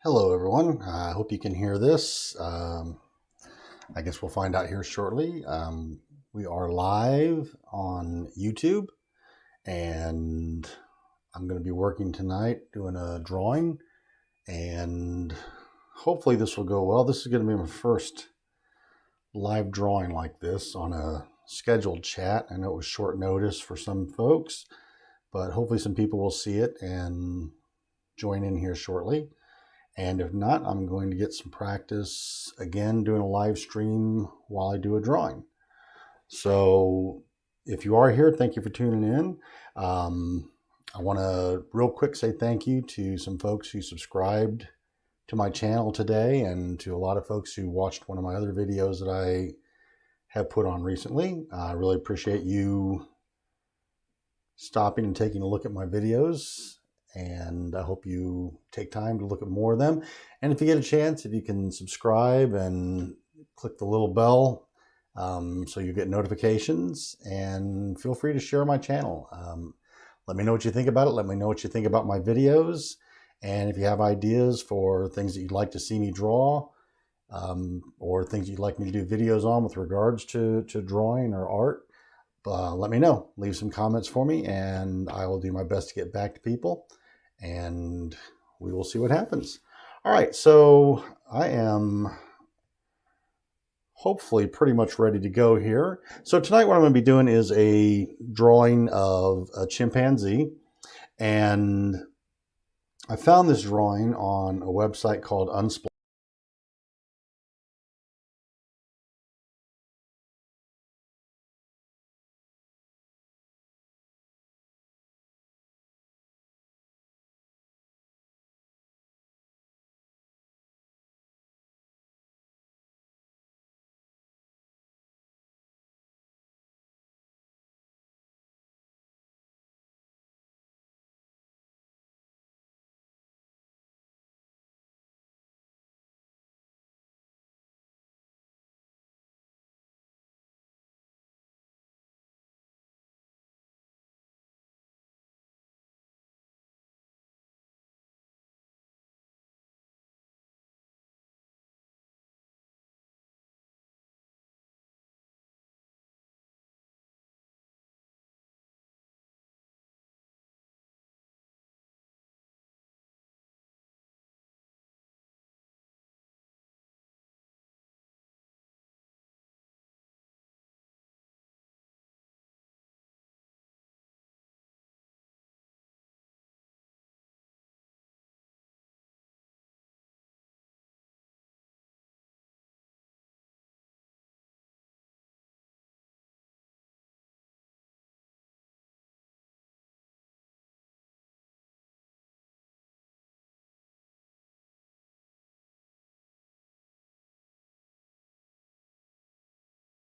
Hello, everyone. I hope you can hear this. I guess we'll find out here shortly. We are live on YouTube, and I'm going to be working tonight doing a drawing, and hopefully this will go well. This is going to be my first live drawing like this on a scheduled chat. I know it was short notice for some folks, but hopefully some people will see it and join in here shortly. And if not, I'm going to get some practice again doing a live stream while I do a drawing. So if you are here, thank you for tuning in. I want to real quick say thank you to some folks who subscribed to my channel today and to a lot of folks who watched one of my other videos that I have put on recently. I really appreciate you stopping and taking a look at my videos. And I hope you take time to look at more of them. And if you get a chance, if you can subscribe and click the little bell so you get notifications, and feel free to share my channel. Let me know what you think about it. Let me know what you think about my videos. And if you have ideas for things that you'd like to see me draw, or things you'd like me to do videos on with regards to drawing or art, let me know. Leave some comments for me, and I will do my best to get back to people. And we will see what happens. All right, so I am hopefully pretty much ready to go here. So tonight what I'm going to be doing is a drawing of a chimpanzee. And I found this drawing on a website called Unsplash.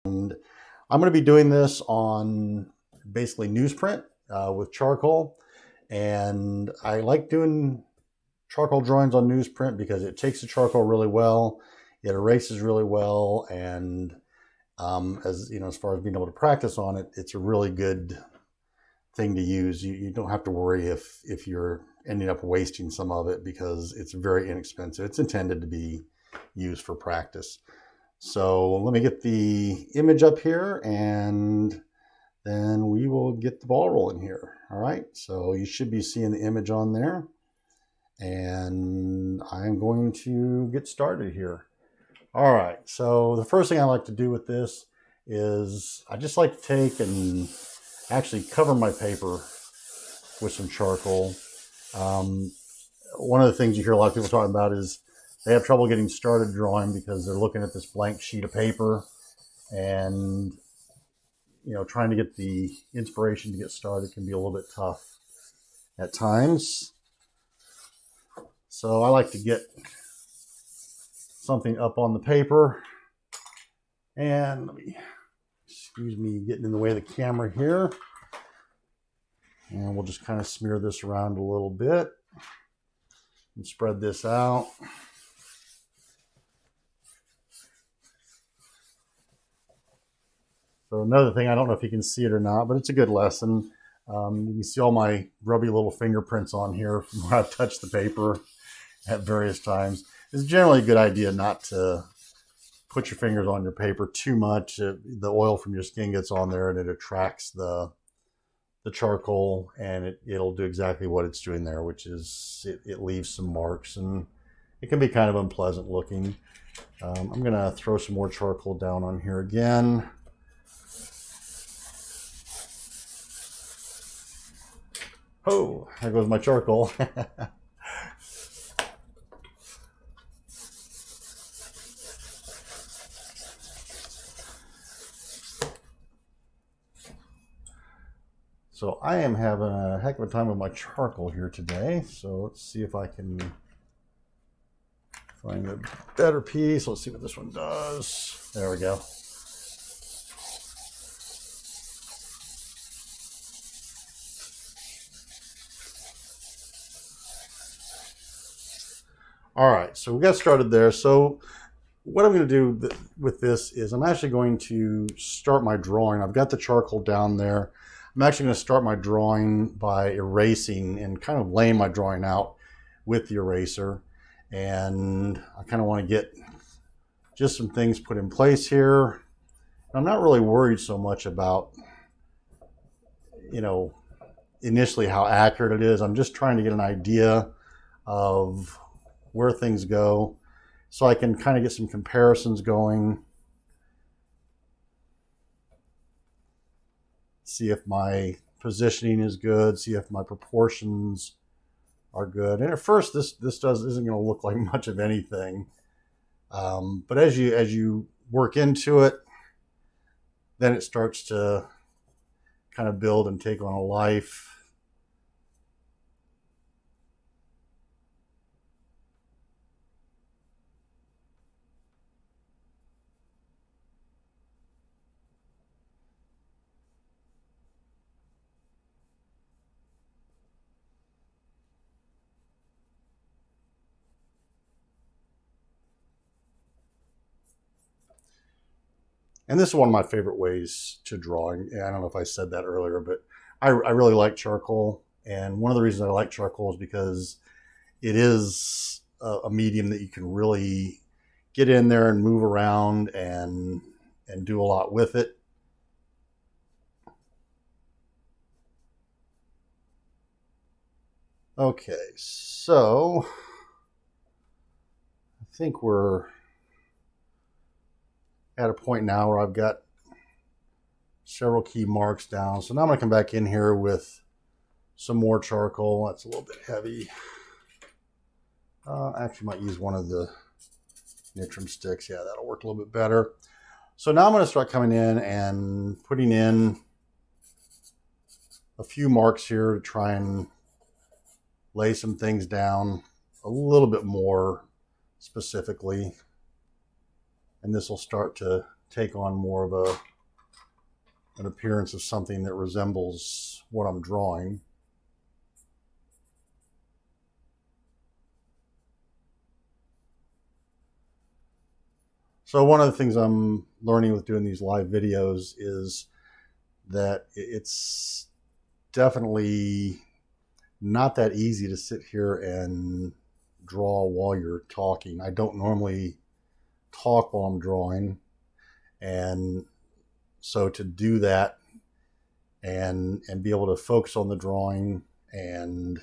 And I'm going to be doing this on basically newsprint with charcoal. And I like doing charcoal drawings on newsprint because it takes the charcoal really well, it erases really well, and as you know, as far as being able to practice on it, it's a really good thing to use. You don't have to worry if you're ending up wasting some of it because it's very inexpensive. It's intended to be used for practice. So let me get the image up here, and then we will get the ball rolling here. All right, so you should be seeing the image on there, and I'm going to get started here. All right, so the first thing I like to do with this is I just like to take and actually cover my paper with some charcoal. One of the things you hear a lot of people talking about is they have trouble getting started drawing because they're looking at this blank sheet of paper and, you know, trying to get the inspiration to get started can be a little bit tough at times. So I like to get something up on the paper, and excuse me getting in the way of the camera here, and we'll just kind of smear this around a little bit and spread this out. So another thing, I don't know if you can see it or not, but it's a good lesson. You can see all my grubby little fingerprints on here from where I've touched the paper. at various times. It's generally a good idea not to put your fingers on your paper too much. The oil from your skin gets on there and it attracts the charcoal, and it'll do exactly what it's doing there, which is it leaves some marks, and it can be kind of unpleasant looking. I'm going to throw some more charcoal down on here again. Oh, there goes my charcoal. So I am having a heck of a time with my charcoal here today. So let's see if I can find a better piece. Let's see what this one does. There we go. All right, so we got started there. So what I'm going to do with this is I'm actually going to start my drawing. I've got the charcoal down there. I'm actually going to start my drawing by erasing and kind of laying my drawing out with the eraser. And I kind of want to get just some things put in place here. I'm not really worried so much about, initially how accurate it is. I'm just trying to get an idea of where things go so I can kind of get some comparisons going. See if my positioning is good, see if my proportions are good. And at first this isn't going to look like much of anything. But as you work into it, then it starts to kind of build and take on a life. And this is one of my favorite ways to draw. I don't know if I said that earlier, but I really like charcoal. And one of the reasons I like charcoal is because it is a medium that you can really get in there and move around and do a lot with it. Okay, so I think we're at a point now where I've got several key marks down. So now I'm going to come back in here with some more charcoal. That's a little bit heavy. Actually might use one of the Nitram sticks. Yeah, that'll work a little bit better. So now I'm going to start coming in and putting in a few marks here to try and lay some things down a little bit more specifically. And this will start to take on more of an appearance of something that resembles what I'm drawing. So one of the things I'm learning with doing these live videos is that it's definitely not that easy to sit here and draw while you're talking. I don't normally talk while I'm drawing, and so to do that and be able to focus on the drawing and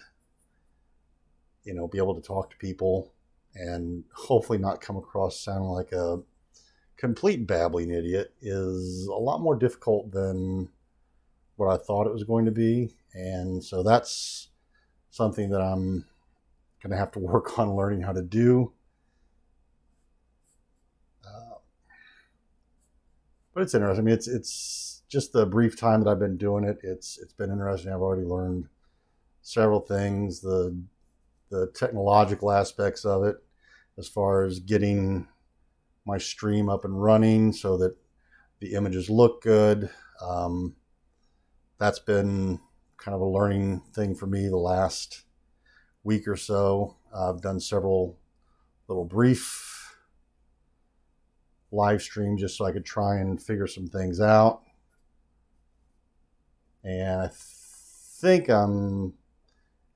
be able to talk to people and hopefully not come across sounding like a complete babbling idiot is a lot more difficult than what I thought it was going to be. And so that's something that I'm going to have to work on learning how to do. But it's interesting. I mean, it's just the brief time that I've been doing it. It's been interesting. I've already learned several things, the technological aspects of it, as far as getting my stream up and running so that the images look good. That's been kind of a learning thing for me the last week or so. I've done several little brief live stream just so I could try and figure some things out. And I think I'm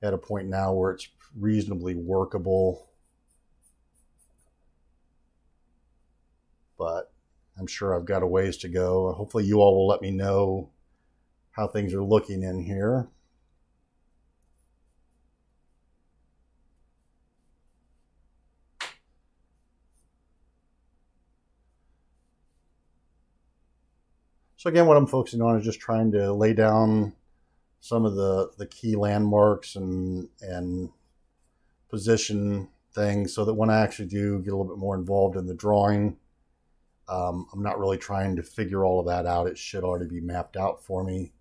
at a point now where it's reasonably workable. but I'm sure I've got a ways to go. Hopefully you all will let me know how things are looking in here. So again, what I'm focusing on is just trying to lay down some of the key landmarks and position things so that when I actually do get a little bit more involved in the drawing, I'm not really trying to figure all of that out. It should already be mapped out for me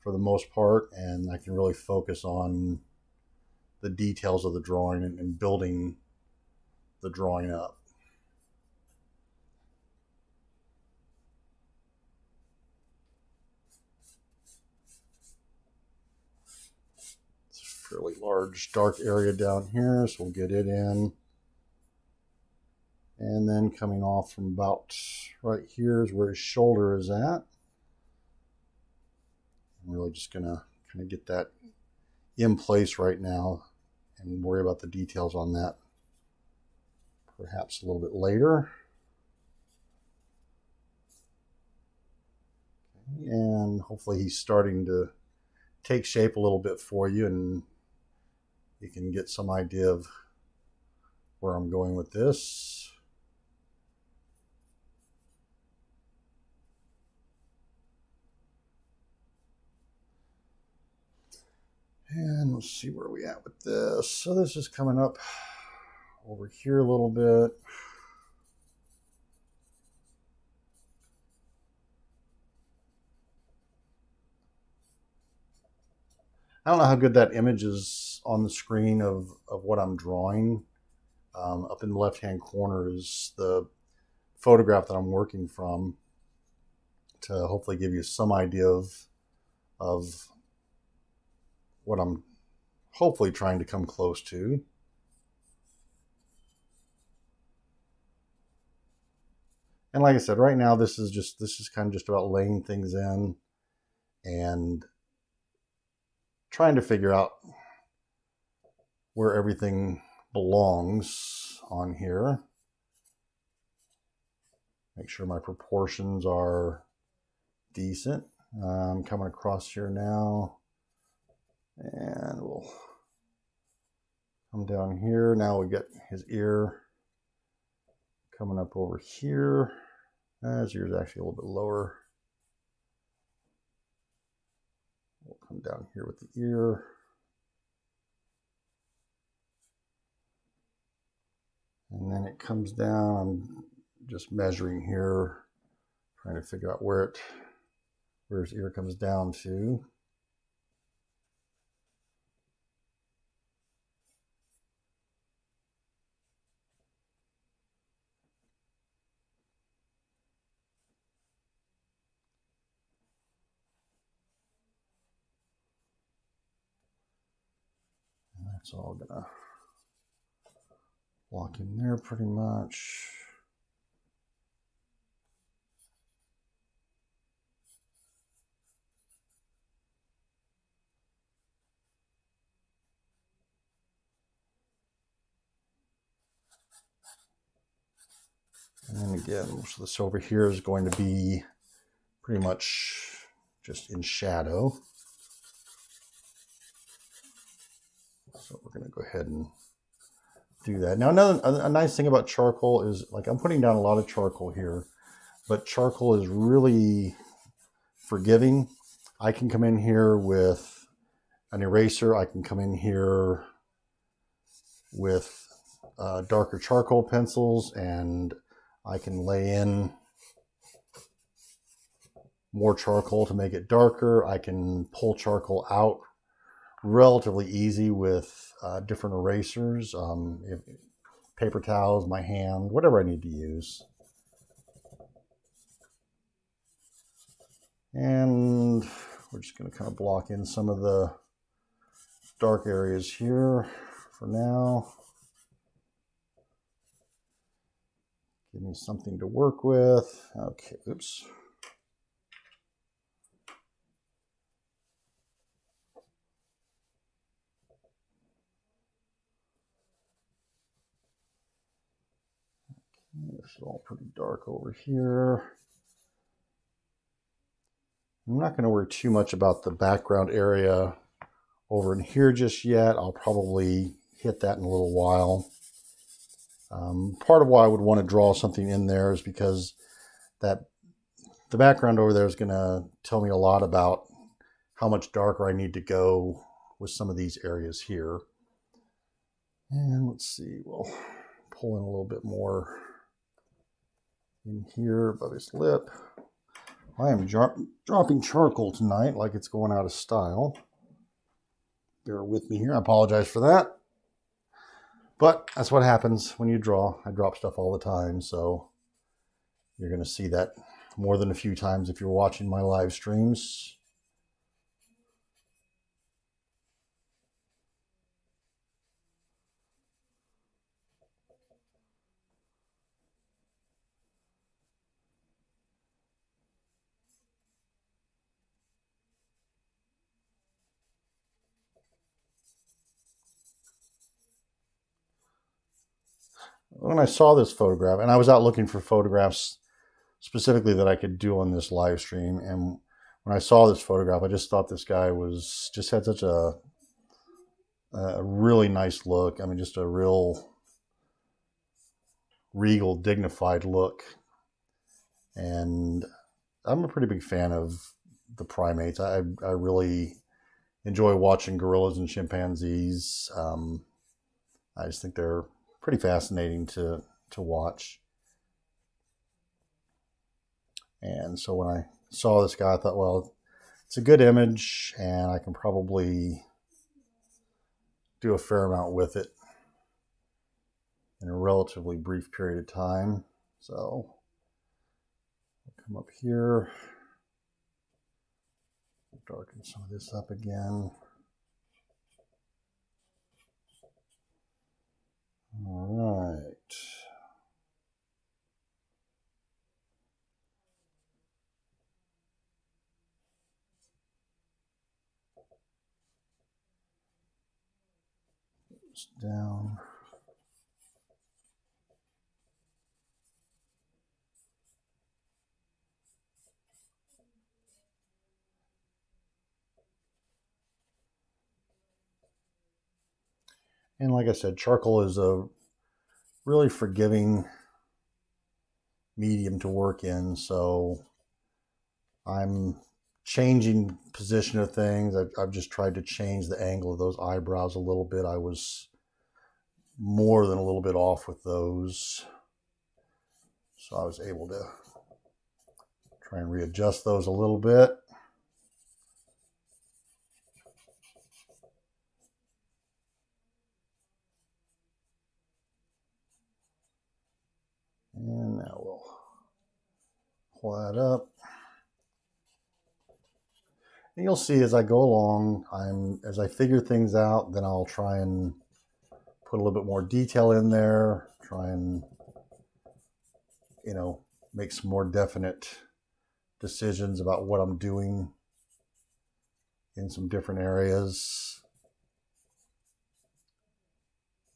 for the most part, and I can really focus on the details of the drawing and building the drawing up. It's a fairly large dark area down here, so we'll get it in. And then coming off from about right here is where his shoulder is at. I'm really just gonna kind of get that in place right now and worry about the details on that perhaps a little bit later. Okay, and hopefully he's starting to take shape a little bit for you, and you can get some idea of where I'm going with this. And let's see where we at with this. So this is coming up over here a little bit. I don't know how good that image is on the screen of what I'm drawing. Up in the left-hand corner is the photograph that I'm working from to hopefully give you some idea of what I'm hopefully trying to come close to. And like I said, right now this is kind of just about laying things in and trying to figure out where everything belongs on here. Make sure my proportions are decent. I'm coming across here now, and we'll come down here. Now we get his ear coming up over here. His ear is actually a little bit lower. We'll come down here with the ear. And then it comes down. I'm just measuring here, trying to figure out where his ear comes down to. And that's all gonna lock in there pretty much. And then again, most of this over here is going to be pretty much just in shadow. So we're going to go ahead and do that. Now, a nice thing about charcoal is, like, I'm putting down a lot of charcoal here, but charcoal is really forgiving. I can come in here with an eraser. I can come in here with darker charcoal pencils, and I can lay in more charcoal to make it darker. I can pull charcoal out relatively easy with different erasers, paper towels, my hand, whatever I need to use. And we're just going to kind of block in some of the dark areas here for now. Give me something to work with. Okay, oops. This is all pretty dark over here. I'm not going to worry too much about the background area over in here just yet. I'll probably hit that in a little while. Part of why I would want to draw something in there is because the background over there is going to tell me a lot about how much darker I need to go with some of these areas here. And let's see, we'll pull in a little bit more in here above his lip. I am dropping charcoal tonight like it's going out of style. Bear with me here. I apologize for that. But that's what happens when you draw. I drop stuff all the time, so you're going to see that more than a few times if you're watching my live streams. When I saw this photograph, and I was out looking for photographs specifically that I could do on this live stream, and when I saw this photograph, I just thought this guy just had such a really nice look. I mean, just a real regal, dignified look. And I'm a pretty big fan of the primates. I really enjoy watching gorillas and chimpanzees. I just think they're pretty fascinating to watch. And so when I saw this guy, I thought, well, it's a good image, and I can probably do a fair amount with it in a relatively brief period of time. So I'll come up here, darken some of this up again. All right. It's down. And like I said, charcoal is a really forgiving medium to work in, so I'm changing position of things. I've just tried to change the angle of those eyebrows a little bit. I was more than a little bit off with those, so I was able to try and readjust those a little bit. And now we'll pull that up. And you'll see as I go along, as I figure things out, then I'll try and put a little bit more detail in there, try and, make some more definite decisions about what I'm doing in some different areas.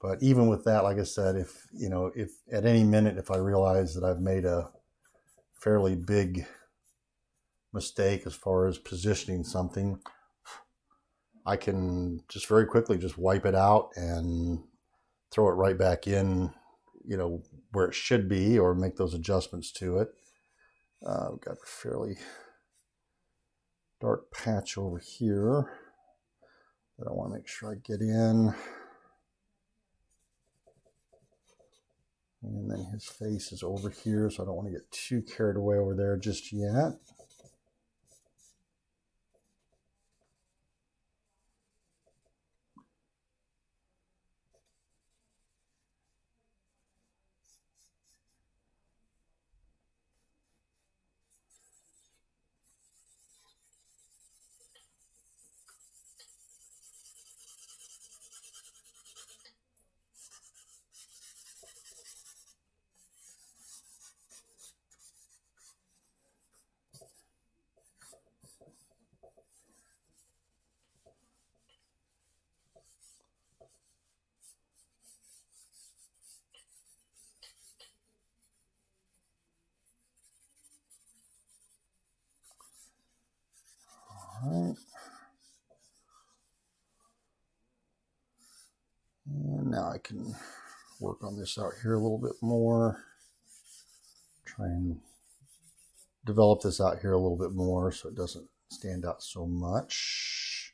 But even with that, like I said, if at any minute, if I realize that I've made a fairly big mistake as far as positioning something, I can just very quickly just wipe it out and throw it right back in, where it should be, or make those adjustments to it. We've got a fairly dark patch over here that I want to make sure I get in. And then his face is over here, so I don't want to get too carried away over there just yet. All right. And now I can work on this out here a little bit more. Try and develop this out here a little bit more so it doesn't stand out so much.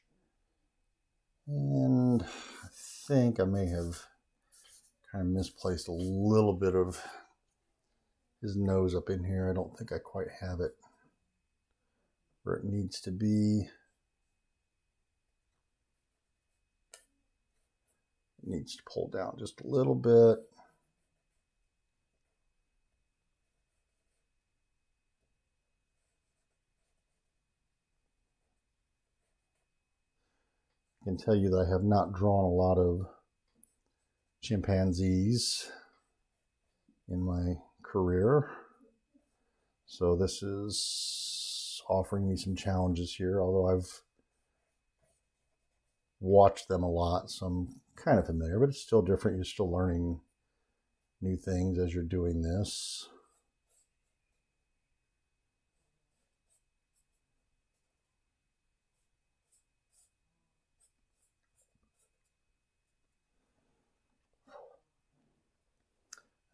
And I think I may have kind of misplaced a little bit of his nose up in here. I don't think I quite have it where it needs to be. It needs to pull down just a little bit. I can tell you that I have not drawn a lot of chimpanzees in my career. So this is offering me some challenges here, although I've watched them a lot, so I'm kind of familiar, but it's still different. You're still learning new things as you're doing this.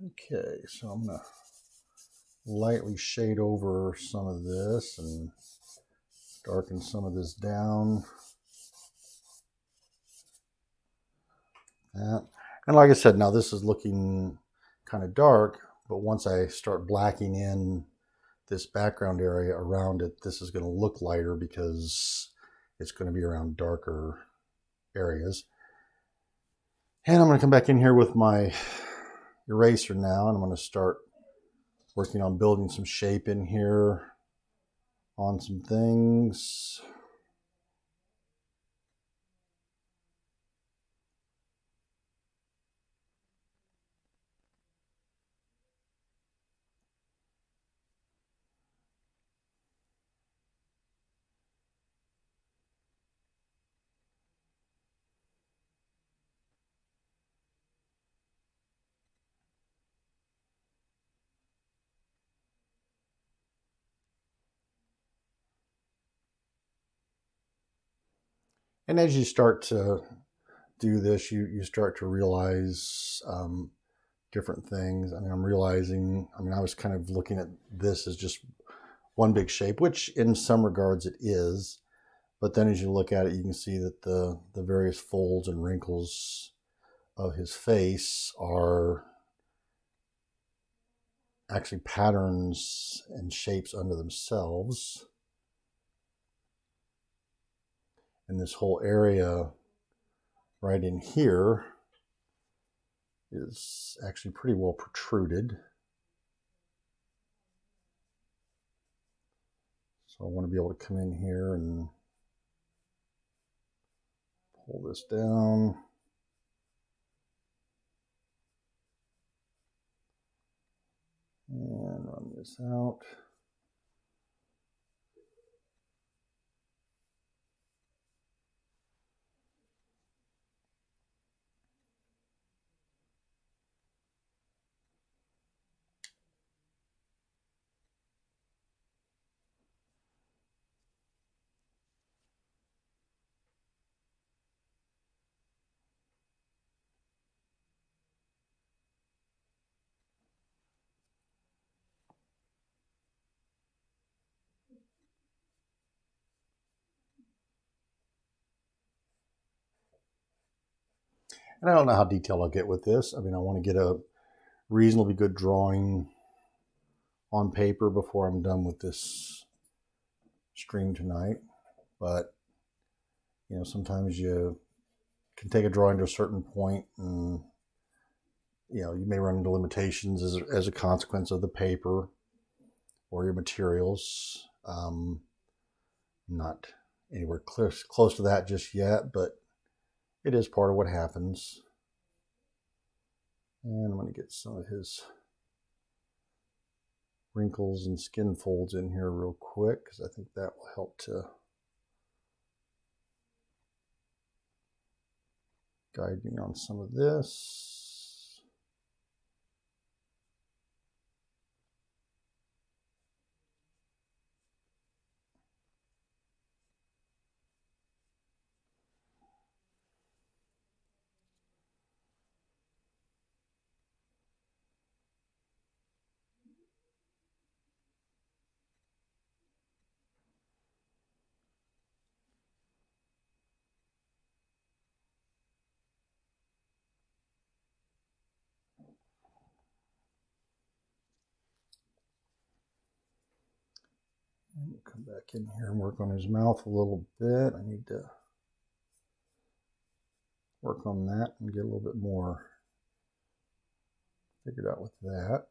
Okay, so I'm going to lightly shade over some of this and darken some of this down. That. And like I said, now this is looking kind of dark, but once I start blacking in this background area around it, this is going to look lighter because it's going to be around darker areas. And I'm going to come back in here with my eraser now, and I'm going to start working on building some shape in here on some things. And as you start to do this, you start to realize different things. I mean, I was kind of looking at this as just one big shape, which in some regards it is. But then as you look at it, you can see that the various folds and wrinkles of his face are actually patterns and shapes unto themselves. And this whole area right in here is actually pretty well protruded. So I want to be able to come in here and pull this down. And run this out. And I don't know how detailed I'll get with this. I mean, I want to get a reasonably good drawing on paper before I'm done with this stream tonight. But, you know, sometimes you can take a drawing to a certain point and, you know, you may run into limitations as a consequence of the paper or your materials. I'm not anywhere close to that just yet, but it is part of what happens. And I'm going to get some of his wrinkles and skin folds in here real quick because I think that will help to guide me on some of this. Come back in here and work on his mouth a little bit. I need to work on that and get a little bit more figured out with that.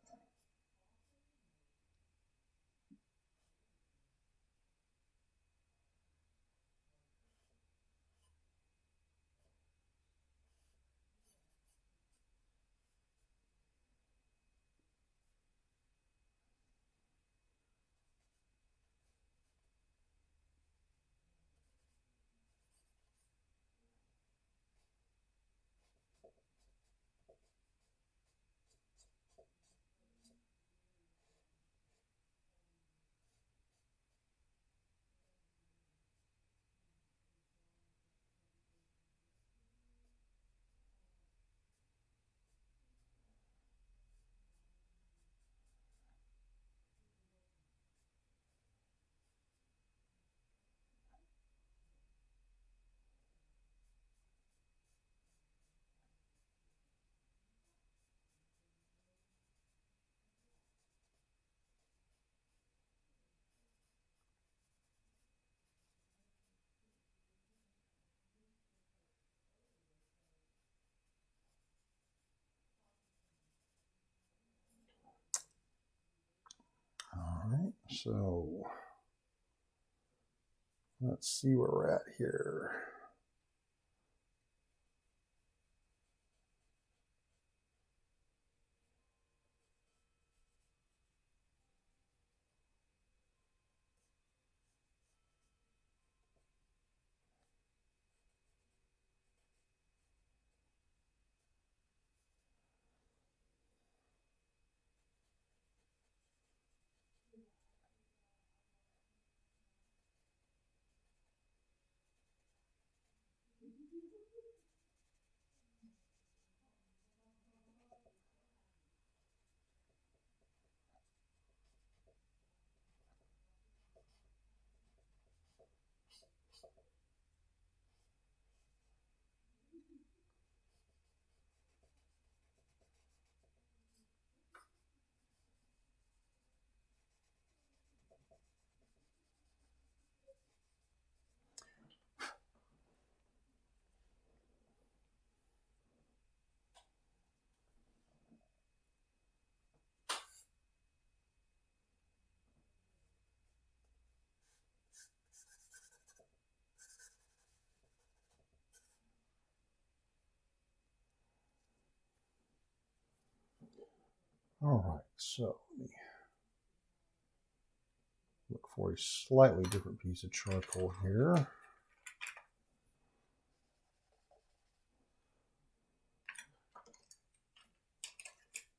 All right, so let's see where we're at here. All right, so let me look for a slightly different piece of charcoal here.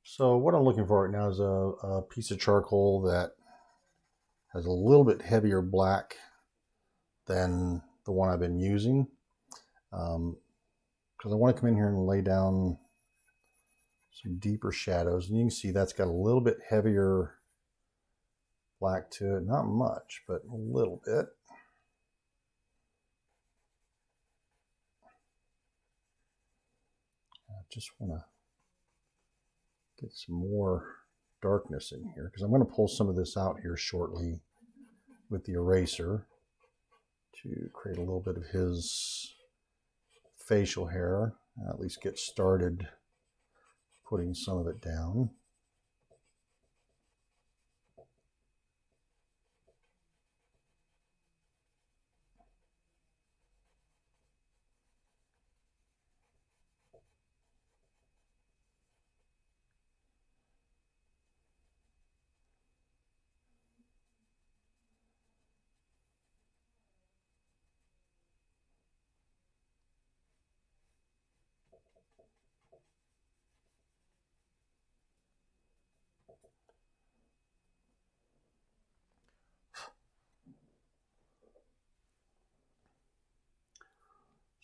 So what I'm looking for right now is a piece of charcoal that has a little bit heavier black than the one I've been using. Because I want to come in here and lay down some deeper shadows. And you can see that's got a little bit heavier black to it. Not much, but a little bit. I just want to get some more darkness in here because I'm going to pull some of this out here shortly with the eraser to create a little bit of his facial hair, at least get started putting some of it down.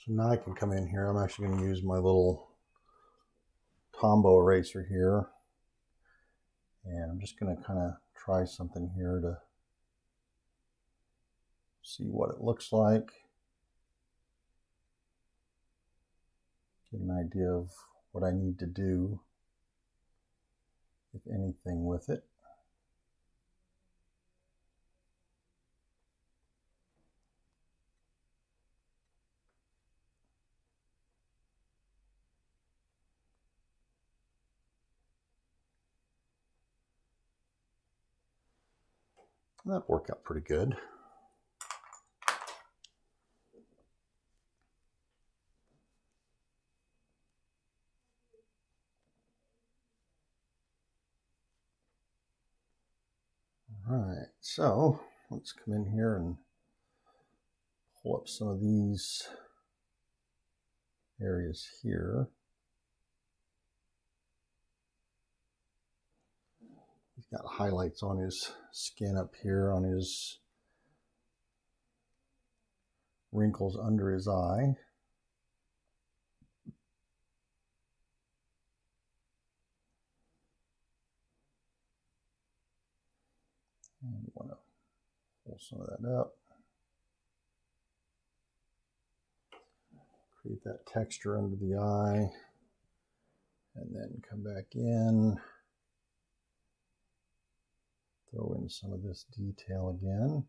So now I can come in here. I'm actually going to use my little Tombow eraser here. And I'm just going to kind of try something here to see what it looks like. Get an idea of what I need to do, if anything, with it. That worked out pretty good. All right, so let's come in here and pull up some of these areas here. He's got highlights on his skin up here, on his wrinkles under his eye. And we want to pull some of that up. Create that texture under the eye. And then come back in. Throw in some of this detail again.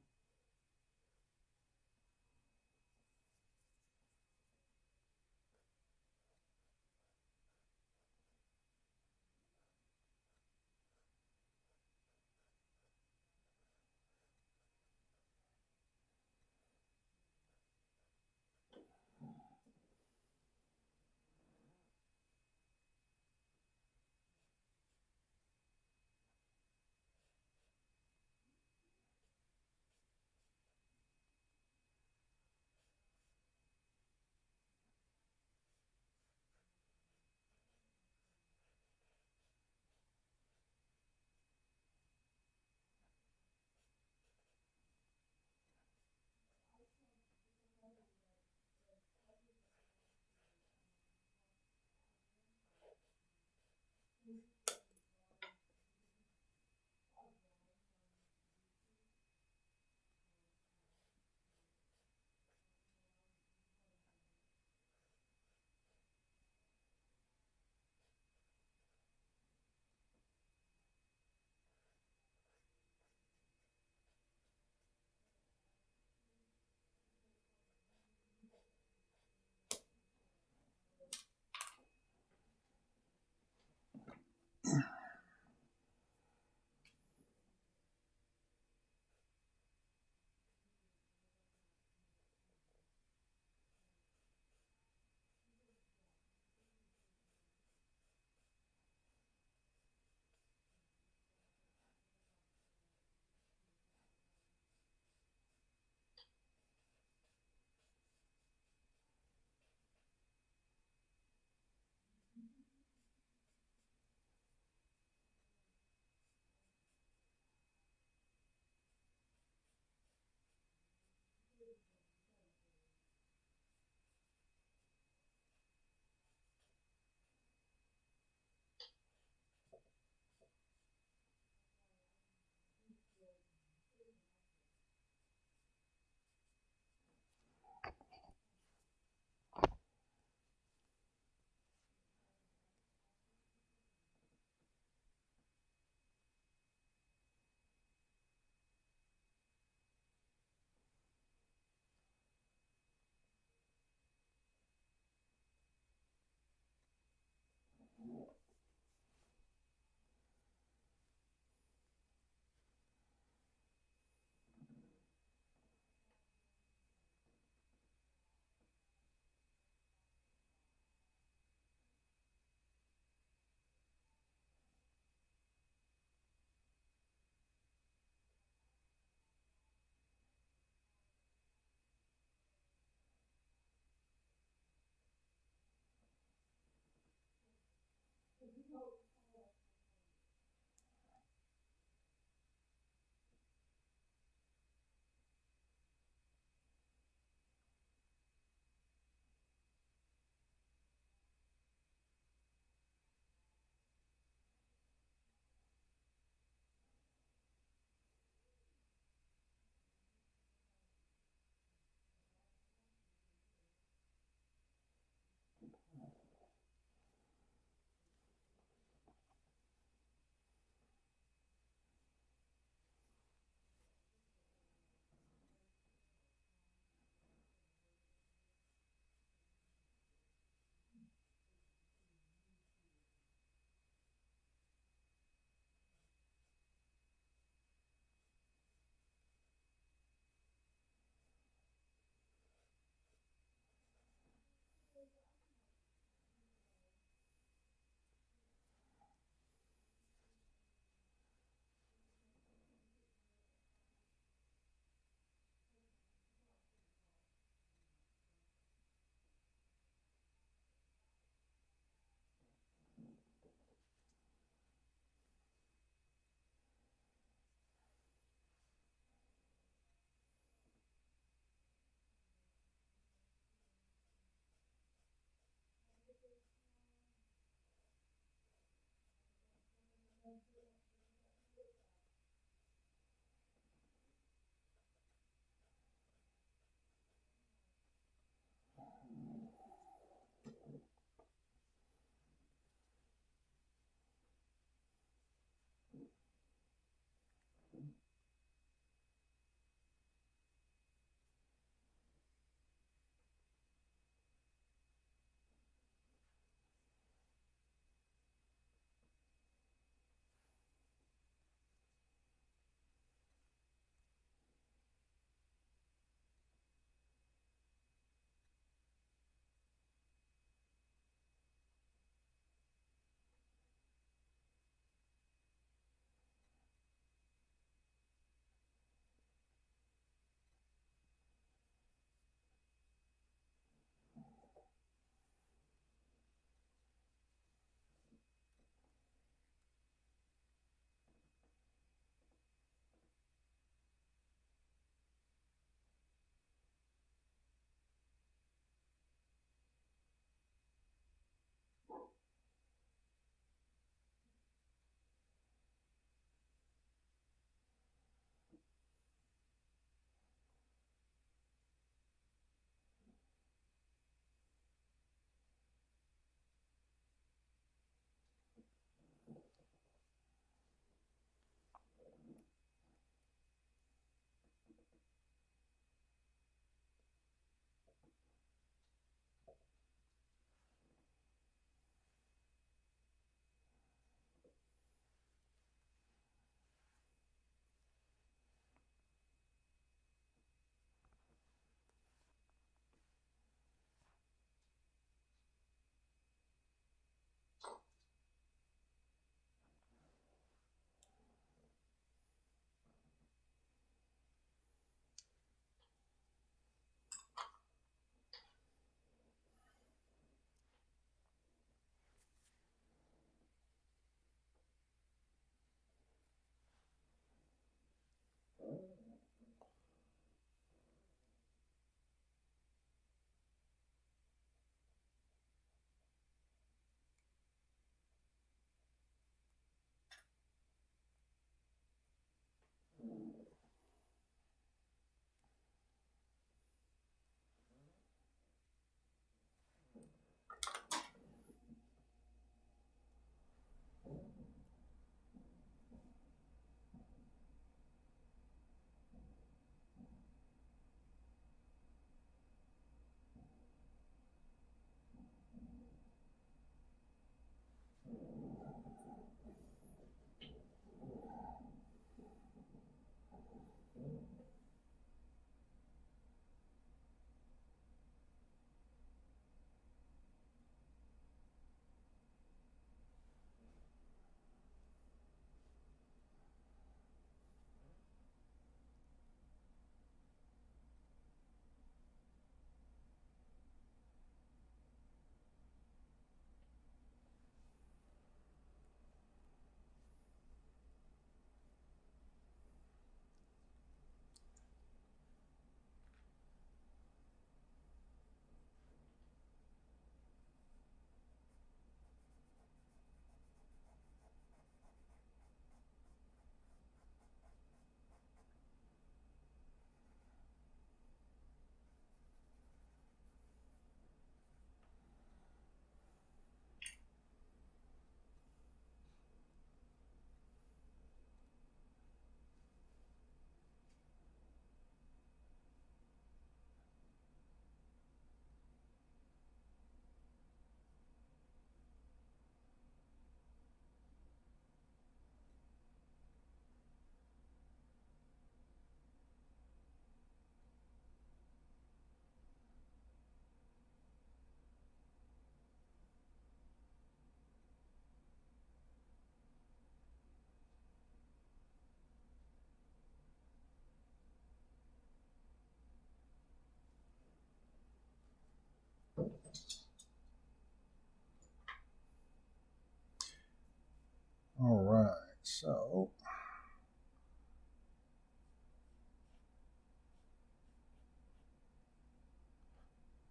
All right, so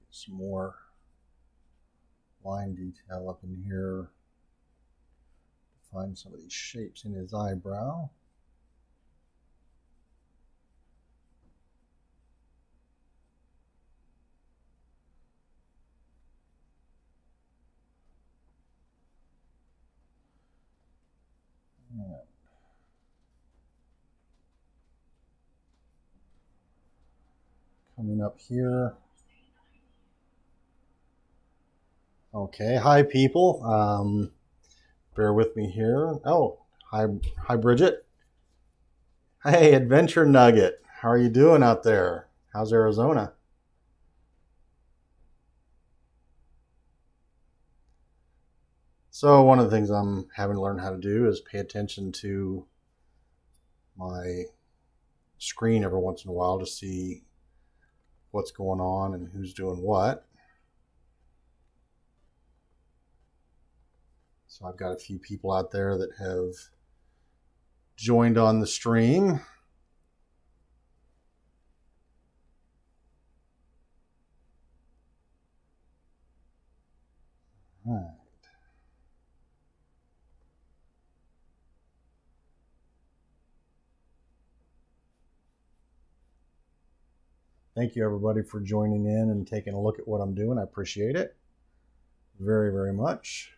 get some more line detail up in here to find some of these shapes in his eyebrow. Coming up here. Okay, hi people. Bear with me here. Oh, hi Bridget. Hey, Adventure Nugget. How are you doing out there? How's Arizona? So one of the things I'm having to learn how to do is pay attention to my screen every once in a while to see what's going on and who's doing what. So I've got a few people out there that have joined on the stream. All right. Thank you everybody for joining in and taking a look at what I'm doing. I appreciate it very, very much.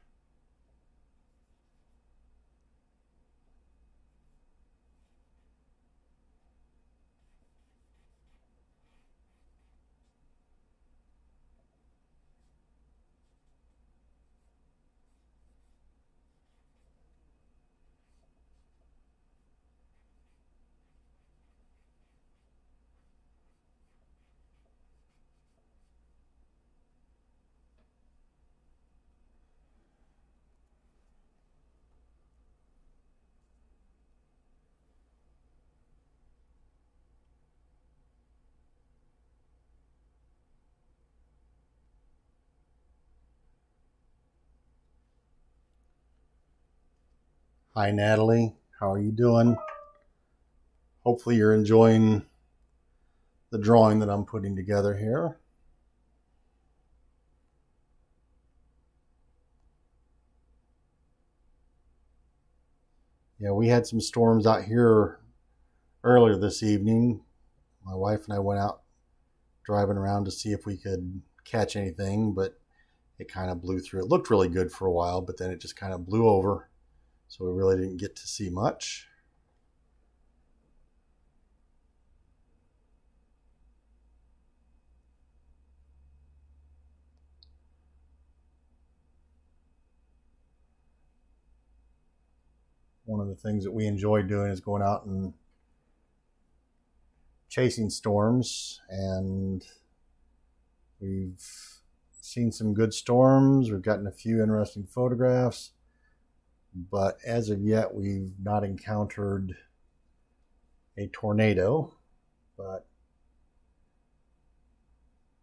Hi Natalie, how are you doing? Hopefully you're enjoying the drawing that I'm putting together here. Yeah, we had some storms out here earlier this evening. My wife and I went out driving around to see if we could catch anything, but it kind of blew through. It looked really good for a while, but then it just kind of blew over. So we really didn't get to see much. One of the things that we enjoy doing is going out and chasing storms, and we've seen some good storms. We've gotten a few interesting photographs, but as of yet, we've not encountered a tornado. But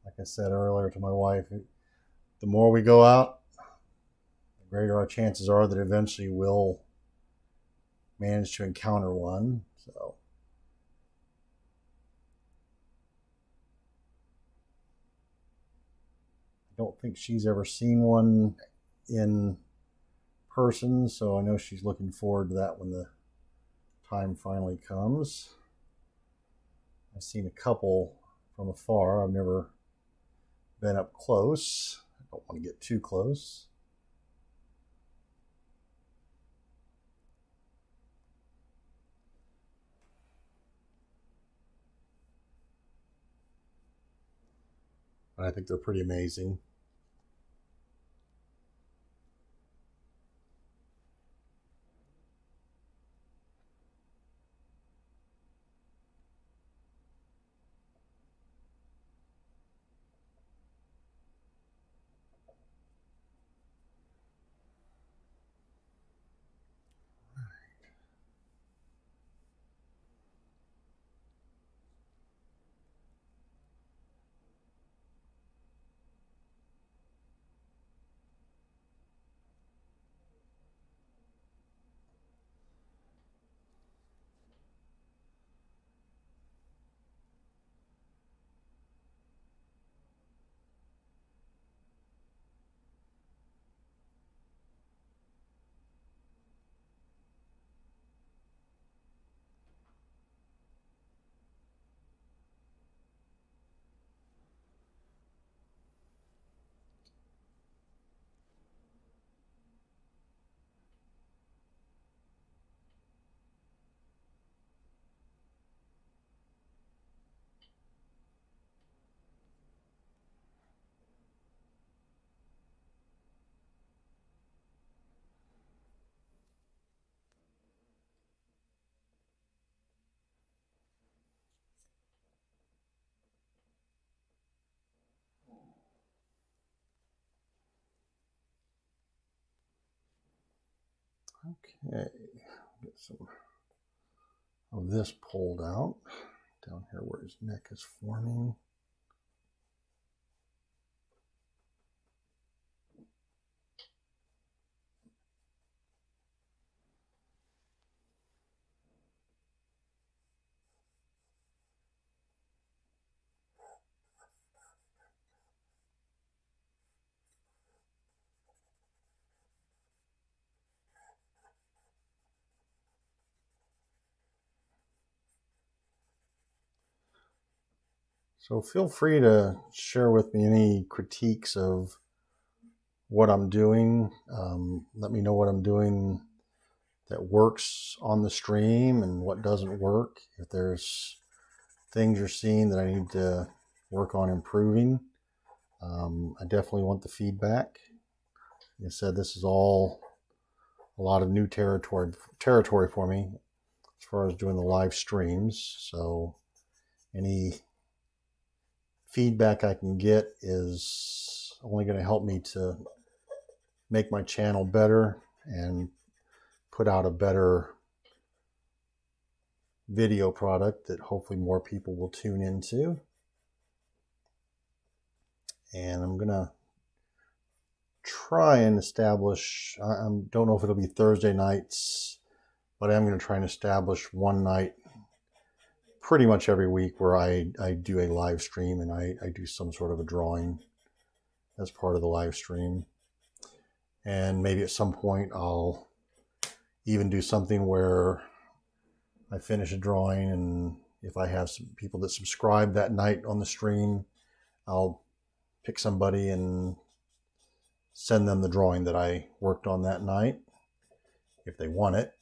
like I said earlier to my wife, the more we go out, the greater our chances are that eventually we'll manage to encounter one. So I don't think she's ever seen one in person, so I know she's looking forward to that when the time finally comes. I've seen a couple from afar. I've never been up close. I don't want to get too close. But I think they're pretty amazing. Okay, get some of this pulled out down here where his neck is forming. So feel free to share with me any critiques of what I'm doing. Let me know what I'm doing that works on the stream and what doesn't work. If there's things you're seeing that I need to work on improving, I definitely want the feedback. Like I said, this is all a lot of new territory for me as far as doing the live streams. So any feedback I can get is only going to help me to make my channel better and put out a better video product that hopefully more people will tune into. And I'm going to try and establish, I don't know if it'll be Thursday nights, but I'm going to try and establish one night pretty much every week where I do a live stream and I do some sort of a drawing as part of the live stream. And maybe at some point I'll even do something where I finish a drawing, and if I have some people that subscribe that night on the stream, I'll pick somebody and send them the drawing that I worked on that night if they want it.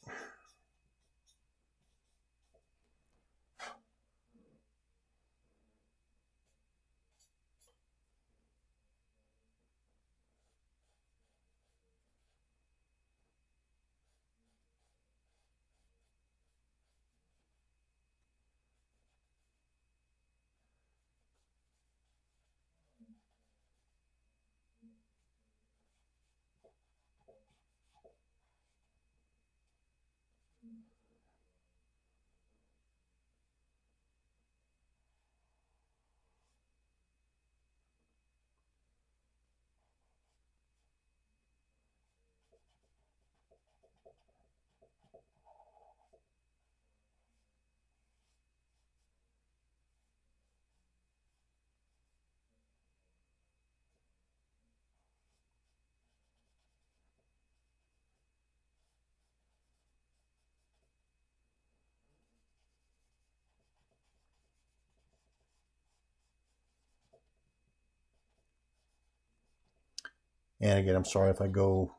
And again, I'm sorry if I go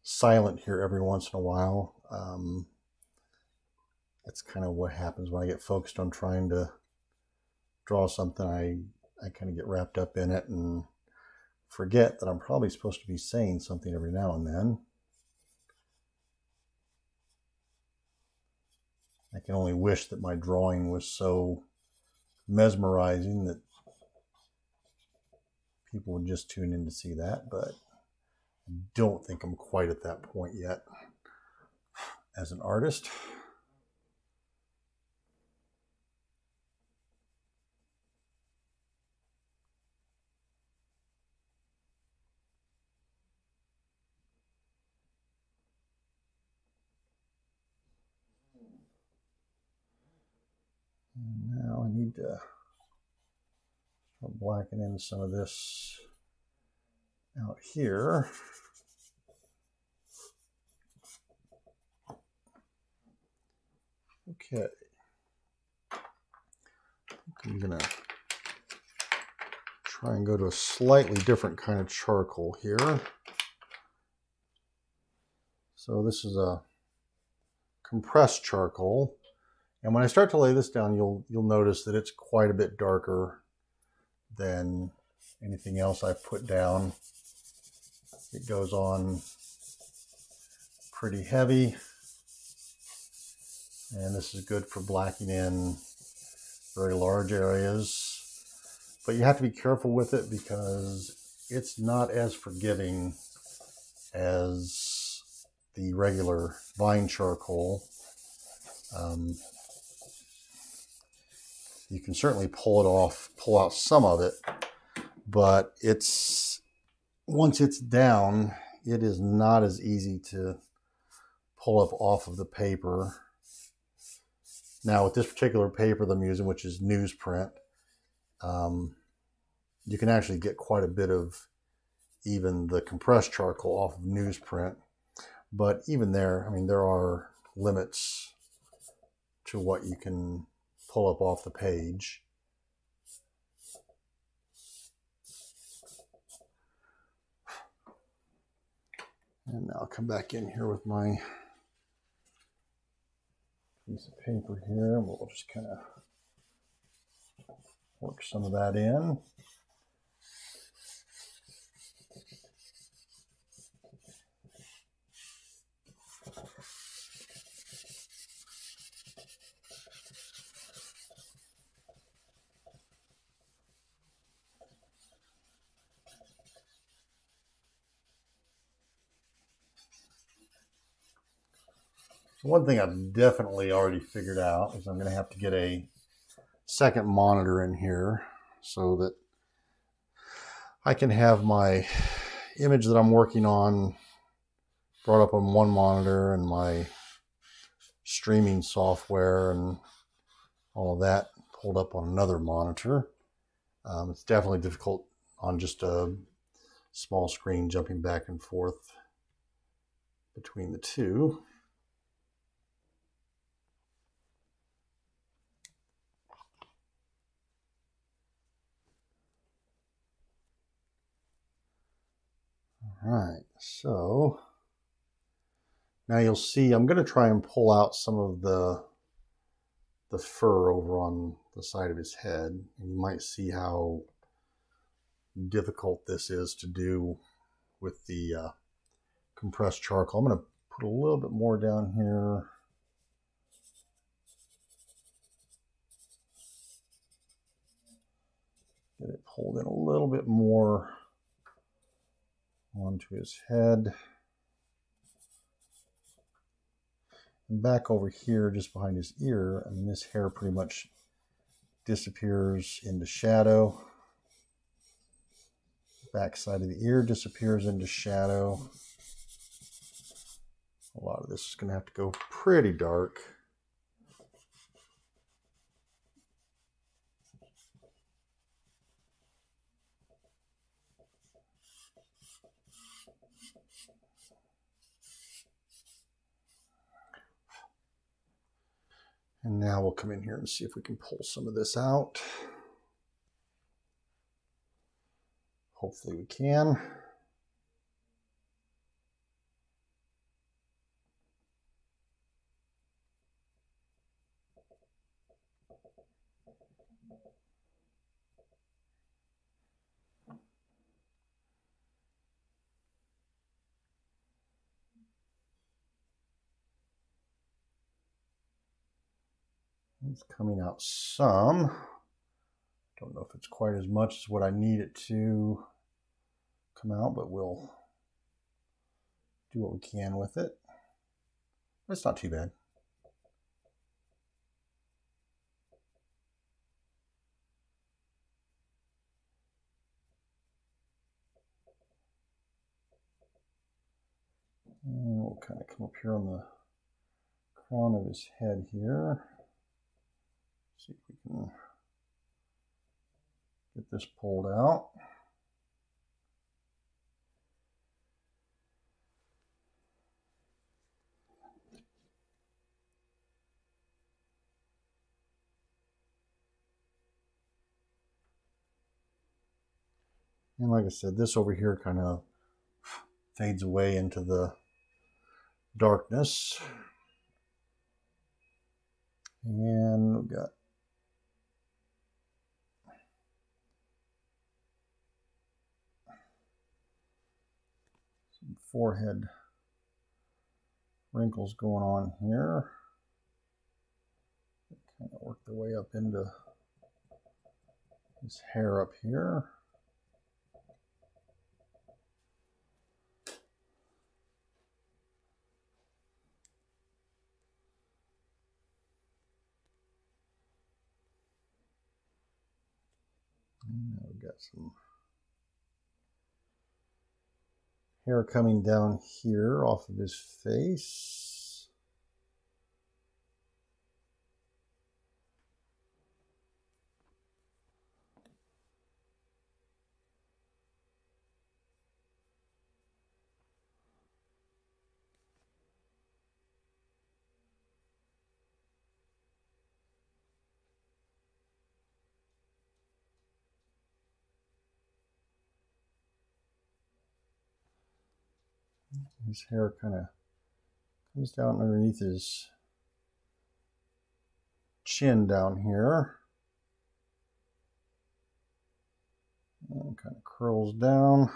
silent here every once in a while. That's kind of what happens when I get focused on trying to draw something. I kind of get wrapped up in it and forget that I'm probably supposed to be saying something every now and then. I can only wish that my drawing was so mesmerizing that people would just tune in to see that, but I don't think I'm quite at that point yet as an artist. And now I need to start blackening in some of this out here. Okay. I'm gonna try and go to a slightly different kind of charcoal here. So this is a compressed charcoal. And when I start to lay this down, you'll notice that it's quite a bit darker than anything else I've put down. It goes on pretty heavy. And this is good for blacking in very large areas. But you have to be careful with it because it's not as forgiving as the regular vine charcoal, you can certainly pull it off, pull out some of it, but once it's down, it is not as easy to pull up off of the paper. Now with this particular paper that I'm using, which is newsprint, you can actually get quite a bit of even the compressed charcoal off of newsprint. But even there, I mean, there are limits to what you can pull up off the page. And now I'll come back in here with my piece of paper here, and we'll just kind of work some of that in. So one thing I've definitely already figured out is I'm going to have to get a second monitor in here so that I can have my image that I'm working on brought up on one monitor and my streaming software and all of that pulled up on another monitor. It's definitely difficult on just a small screen jumping back and forth between the two. All right, so now you'll see I'm going to try and pull out some of the fur over on the side of his head, and you might see how difficult this is to do with the compressed charcoal. I'm going to put a little bit more down here. Get it pulled in a little bit more onto his head. And back over here, just behind his ear, I mean, this hair pretty much disappears into shadow. Back side of the ear disappears into shadow. A lot of this is going to have to go pretty dark. And now we'll come in here and see if we can pull some of this out. Hopefully we can. It's coming out some. Don't know if it's quite as much as what I need it to come out, but we'll do what we can with it. It's not too bad. And we'll kind of come up here on the crown of his head here. See if we can get this pulled out. And like I said, this over here kind of fades away into the darkness. And we've got some forehead wrinkles going on here. Kind of work their way up into his hair up here. Now we've got some hair coming down here off of his face. His hair kind of comes down underneath his chin down here and kind of curls down.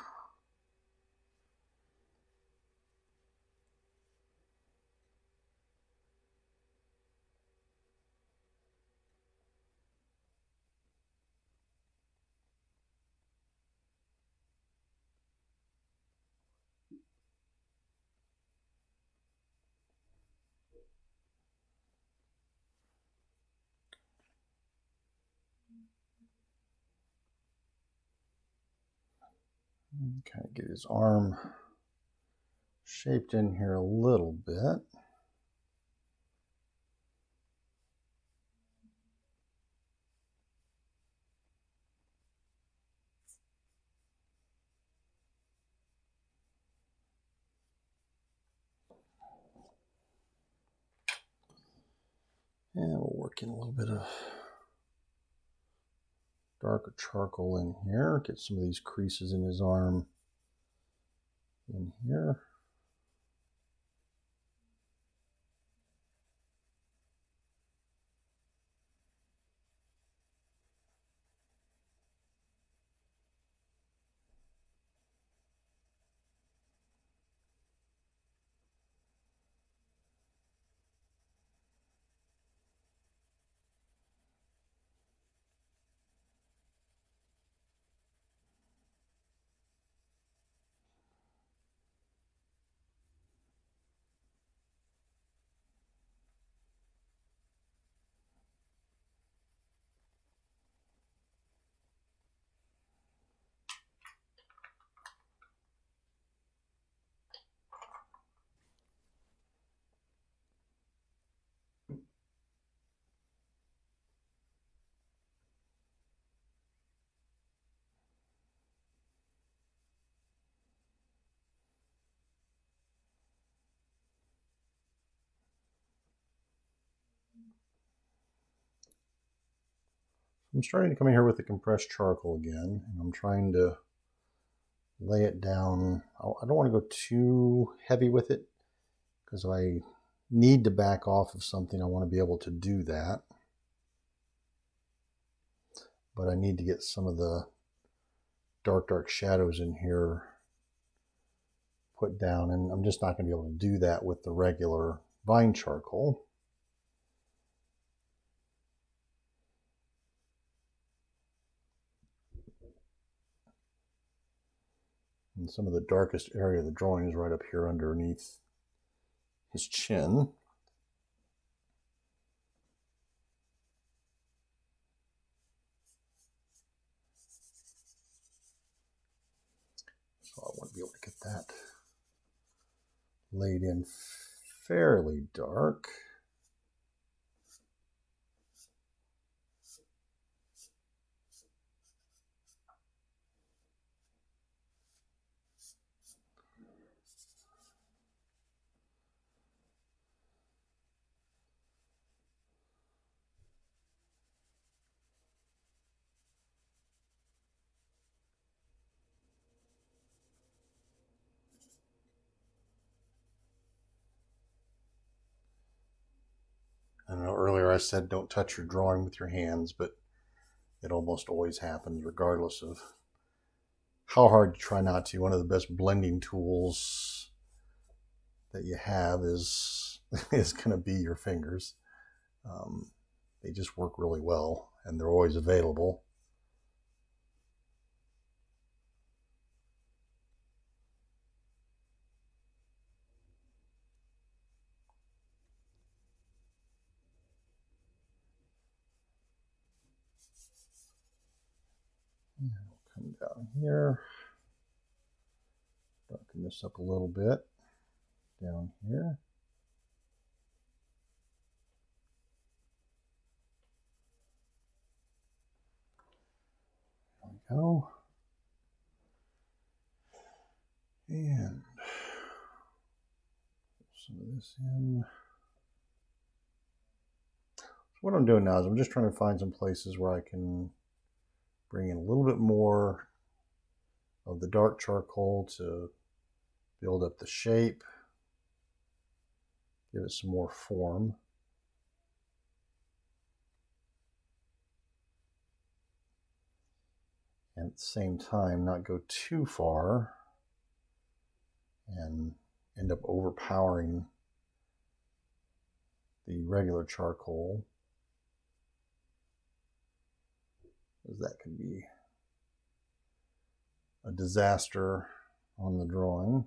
Kind of get his arm shaped in here a little bit. And we'll work in a little bit of darker charcoal in here. Get some of these creases in his arm in here. I'm starting to come in here with the compressed charcoal again, and I'm trying to lay it down. I don't want to go too heavy with it because if I need to back off of something, I want to be able to do that. But I need to get some of the dark shadows in here put down, and I'm just not going to be able to do that with the regular vine charcoal. And some of the darkest area of the drawing is right up here underneath his chin. So I want to be able to get that laid in fairly dark. I know earlier I said don't touch your drawing with your hands, but it almost always happens regardless of how hard you try not to. One of the best blending tools that you have is going to be your fingers. They just work really well, and they're always available. And we'll come down here, darken this up a little bit down here. There we go. And put some of this in. So what I'm doing now is I'm just trying to find some places where I can bring in a little bit more of the dark charcoal to build up the shape, give it some more form. And at the same time, not go too far and end up overpowering the regular charcoal, because that can be a disaster on the drawing.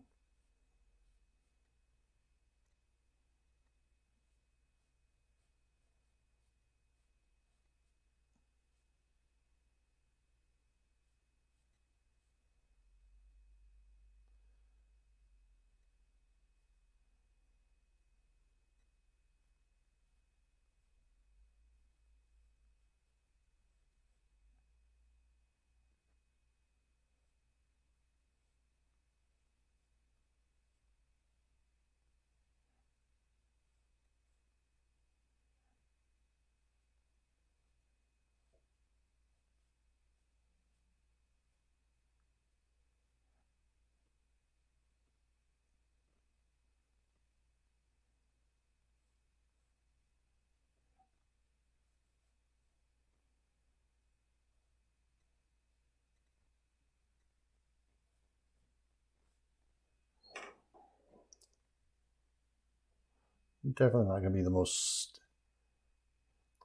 Definitely not going to be the most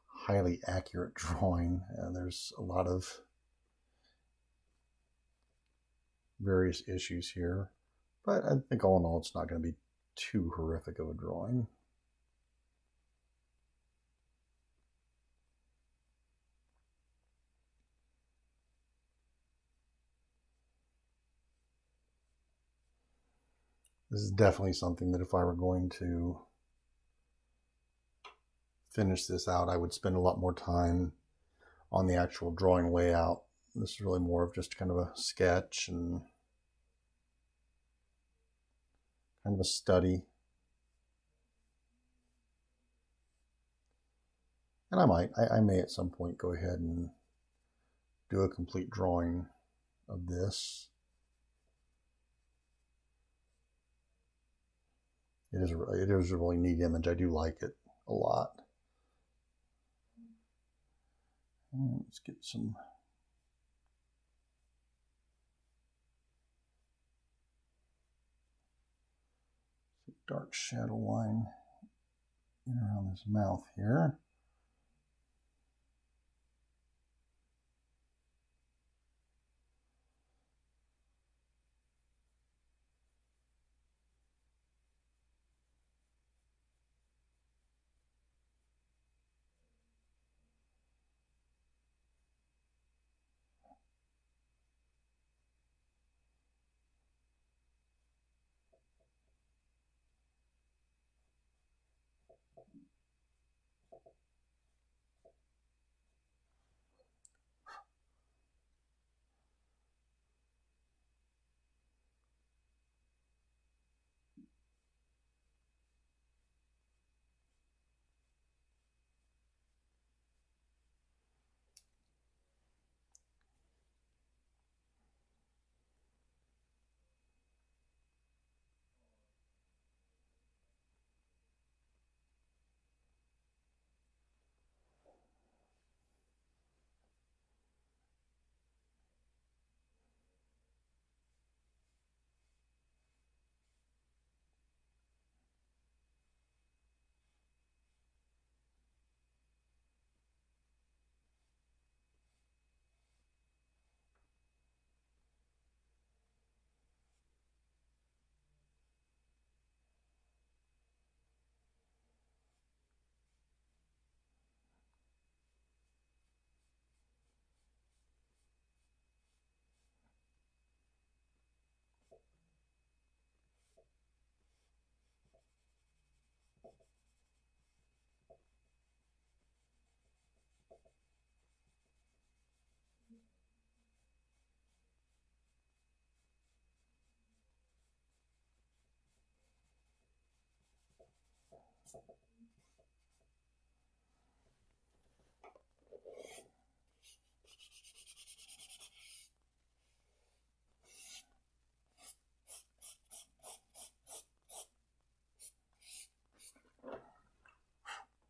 highly accurate drawing. There's a lot of various issues here, but I think all in all it's not going to be too horrific of a drawing. This is definitely something that if I were going to finish this out, I would spend a lot more time on the actual drawing layout. This is really more of just kind of a sketch and kind of a study. And I may at some point go ahead and do a complete drawing of this. It is a really neat image. I do like it a lot. And let's get some dark shadow line in around his mouth here.